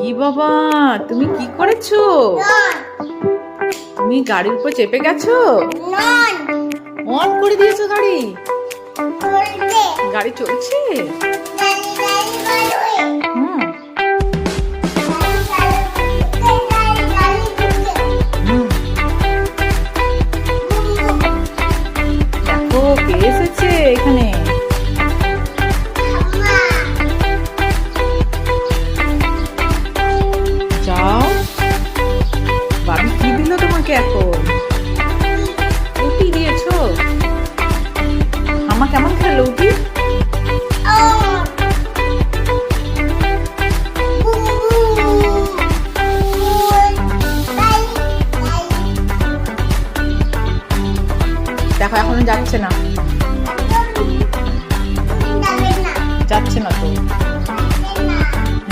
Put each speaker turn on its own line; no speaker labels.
ই বাবা, তুমি কি করেছো? তুমি গাড়ির উপর চেপে গেছো? অন করে দিয়েছো গাড়ি? গাড়ি চলছে? হুম। হুম। দেখো কে এসেছে এখানে। যাও, বাবি কি দিল তোমাকে এখন? উটি দিয়েছো? আমা কেমন খেলো উটি? দেখো এখনো যাচ্ছে না।